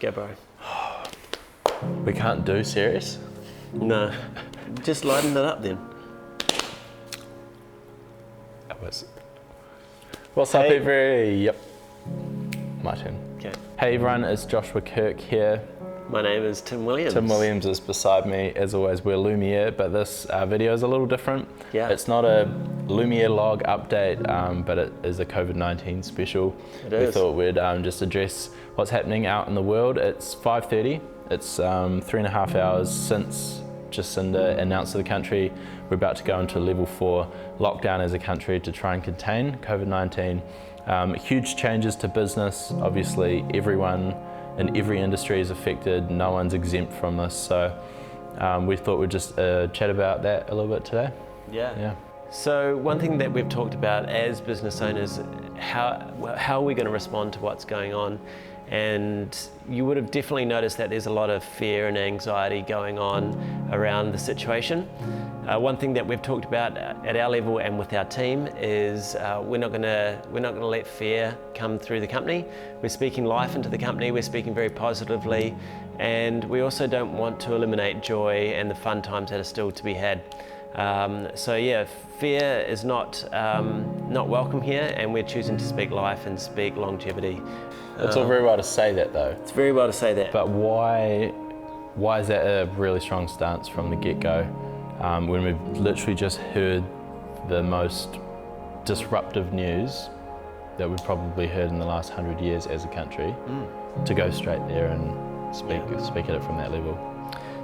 Go, bro. We can't do serious? No. Just lighten it up then. What's up, everybody? Yep. My turn. Okay. Hey everyone, it's Joshua Kirk here. My name is Tim Williams. Tim Williams is beside me. As always, we're Lumiere, but this video is a little different. Yeah. It's not a Lumiere log update, but it is a COVID-19 special. We thought we'd just address what's happening out in the world. It's 5:30. It's 3.5 hours since Jacinda announced to the country we're about to go into level 4 lockdown as a country to try and contain COVID-19. Huge changes to business. Obviously, everyone in every industry is affected. No one's exempt from this. So we thought we'd just chat about that a little bit today. Yeah. So one thing that we've talked about as business owners, how are we going to respond to what's going on? And you would have definitely noticed that there's a lot of fear and anxiety going on around the situation. One thing that we've talked about at our level and with our team is we're not going to let fear come through the company. We're speaking life into the company. We're speaking very positively, and we also don't want to eliminate joy and the fun times that are still to be had. So yeah, fear is not welcome here, and we're choosing to speak life and speak longevity. It's all very well to say that though. It's very well to say that. But why is that a really strong stance from the get-go? When we've literally just heard the most disruptive news that we've probably heard in the last 100 years as a country, to go straight there and speak at it from that level.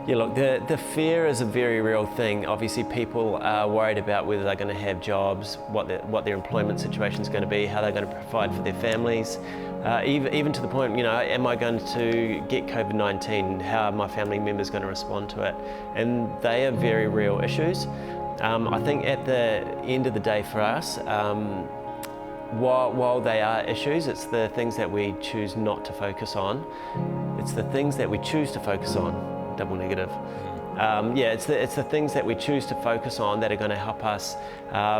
Yeah, look, the fear is a very real thing. Obviously, people are worried about whether they're going to have jobs, what their employment situation is going to be, how they're going to provide for their families, even to the point, am I going to get COVID-19? How are my family members going to respond to it? And they are very real issues. I think at the end of the day for us, while they are issues, it's the things that we choose not to focus on. It's the things that we choose to focus on. Double negative. It's the things that we choose to focus on that are going to help us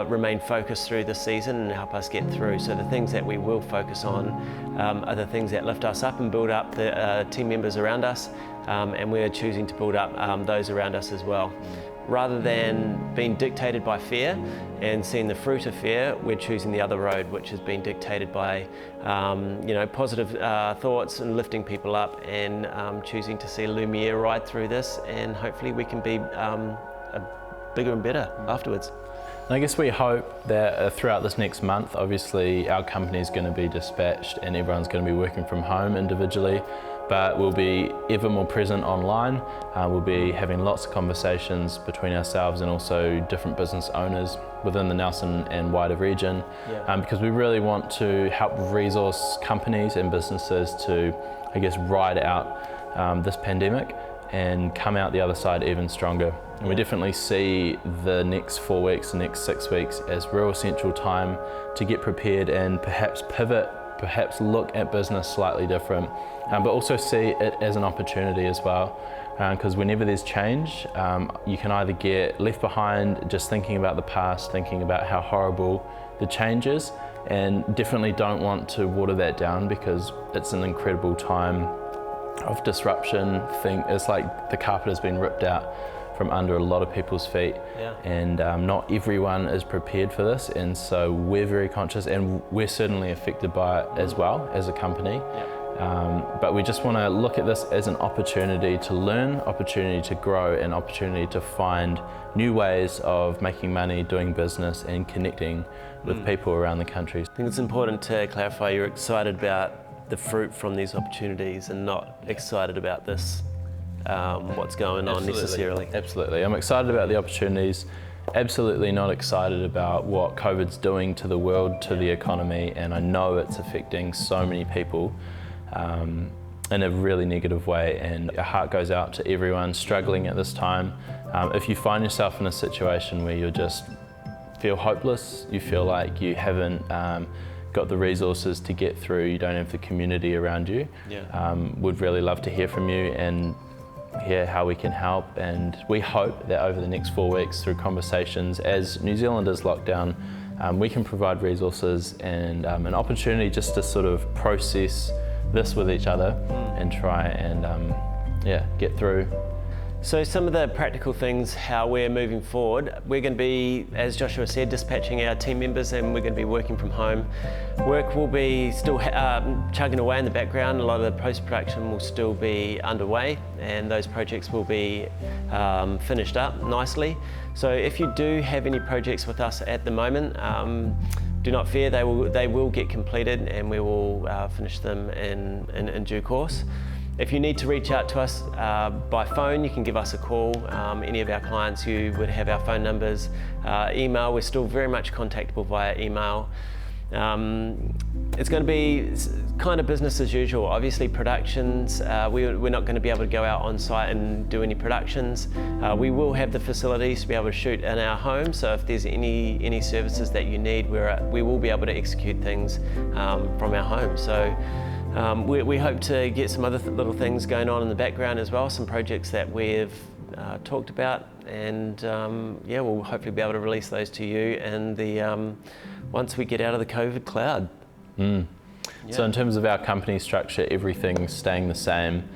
remain focused through the season and help us get through. So the things that we will focus on are the things that lift us up and build up the team members around us, and we're choosing to build up those around us as well. Rather than being dictated by fear and seeing the fruit of fear, we're choosing the other road, which has been dictated by positive thoughts and lifting people up, and choosing to see Lumiere ride through this, and hopefully we can be bigger and better afterwards. And I guess we hope that throughout this next month, obviously our company is going to be dispatched and everyone's going to be working from home individually, but we'll be ever more present online. We'll be having lots of conversations between ourselves and also different business owners within the Nelson and wider region, because we really want to help resource companies and businesses to, I guess, ride out this pandemic and come out the other side even stronger. And we definitely see the next 4 weeks, the next 6 weeks as real essential time to get prepared and perhaps pivot, perhaps look at business slightly different, but also see it as an opportunity as well. Because whenever there's change, you can either get left behind just thinking about the past, thinking about how horrible the change is, and definitely don't want to water that down because it's an incredible time of disruption. It's like the carpet has been ripped out from under a lot of people's feet, and not everyone is prepared for this, and so we're very conscious and we're certainly affected by it as well as a company. But we just want to look at this as an opportunity to learn, opportunity to grow, and opportunity to find new ways of making money, doing business, and connecting with people around the country. I think it's important to clarify you're excited about the fruit from these opportunities and not excited about this, what's going on necessarily. Absolutely. I'm excited about the opportunities, absolutely not excited about what COVID's doing to the world, to the economy, and I know it's affecting so many people in a really negative way, and our heart goes out to everyone struggling at this time. If you find yourself in a situation where you just feel hopeless, you feel like you haven't got the resources to get through, you don't have the community around you, would really love to hear from you and hear how we can help. And we hope that over the next 4 weeks, through conversations as New Zealand is locked down, we can provide resources and an opportunity just to sort of process this with each other and try and get through. So some of the practical things, how we're moving forward, we're going to be, as Joshua said, dispatching our team members, and we're going to be working from home. Work will be still chugging away in the background. A lot of the post-production will still be underway, and those projects will be finished up nicely. So if you do have any projects with us at the moment, do not fear, they will get completed, and we will finish them in due course. If you need to reach out to us by phone, you can give us a call. Any of our clients, you would have our phone numbers. Email, we're still very much contactable via email. It's going to be kind of business as usual. Obviously productions, we're not going to be able to go out on site and do any productions. We will have the facilities to be able to shoot in our home, so if there's any services that you need, we will be able to execute things from our home. So we hope to get some other little things going on in the background as well, some projects that we've talked about, and we'll hopefully be able to release those to you and once we get out of the COVID cloud. So in terms of our company structure, everything's staying the same.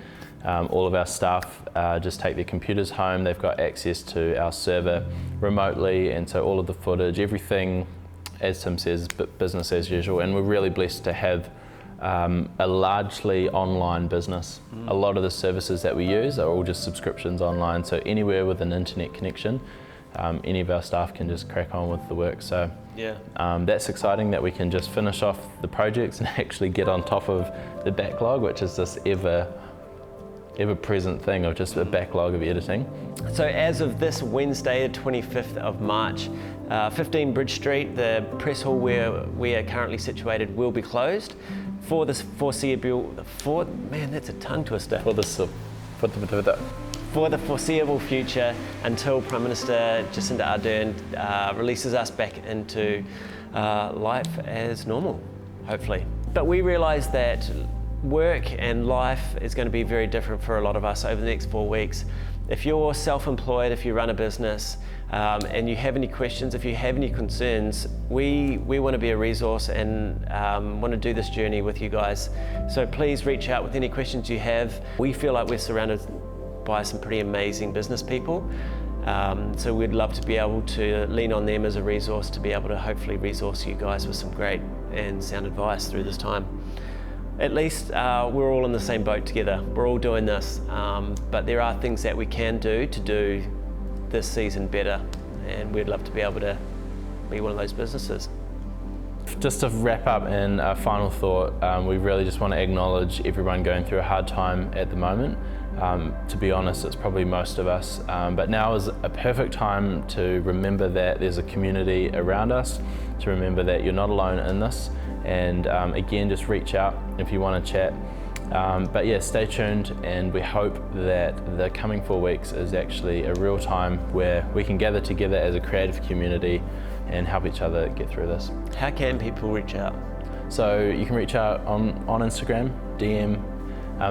All of our staff just take their computers home. They've got access to our server remotely, and so all of the footage, everything, as Tim says, business as usual. And we're really blessed to have a largely online business. A lot of the services that we use are all just subscriptions online, so anywhere with an internet connection, any of our staff can just crack on with the work. So that's exciting that we can just finish off the projects and actually get on top of the backlog, which is this ever-present thing of just a backlog of editing. So as of this Wednesday, the 25th of March, 15 Bridge Street, the press hall where we are currently situated, will be closed for this foreseeable, that's a tongue twister. For the foreseeable future, until Prime Minister Jacinda Ardern releases us back into life as normal, hopefully. But we realise that work and life is going to be very different for a lot of us over the next 4 weeks. If you're self-employed, if you run a business, and you have any questions, if you have any concerns, we want to be a resource and want to do this journey with you guys. So please reach out with any questions you have. We feel like we're surrounded by some pretty amazing business people. So we'd love to be able to lean on them as a resource to be able to hopefully resource you guys with some great and sound advice through this time. At least we're all in the same boat together. We're all doing this, but there are things that we can do to do this season better, and we'd love to be able to be one of those businesses. Just to wrap up in a final thought, we really just want to acknowledge everyone going through a hard time at the moment. To be honest, it's probably most of us, but now is a perfect time to remember that there's a community around us, to remember that you're not alone in this, and again, just reach out if you want to chat. But yeah, stay tuned, and we hope that the coming 4 weeks is actually a real time where we can gather together as a creative community and help each other get through this. How can people reach out? So you can reach out on Instagram, DM.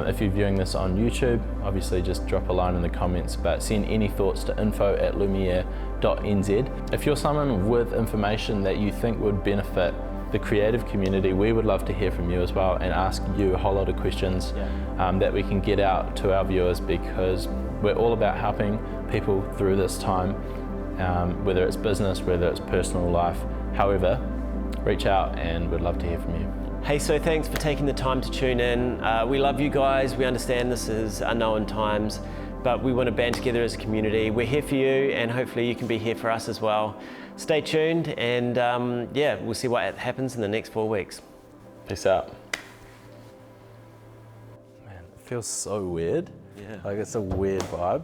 If you're viewing this on YouTube, obviously just drop a line in the comments, but send any thoughts to info@lumiere.nz. If you're someone with information that you think would benefit the creative community, we would love to hear from you as well and ask you a whole lot of questions that we can get out to our viewers, because we're all about helping people through this time, whether it's business, whether it's personal life. However, reach out and we'd love to hear from you. Hey, so thanks for taking the time to tune in. We love you guys. We understand this is unknown times, but we want to band together as a community. We're here for you, and hopefully you can be here for us as well. Stay tuned, and we'll see what happens in the next 4 weeks. Peace out. Man, it feels so weird. Yeah. Like, it's a weird vibe.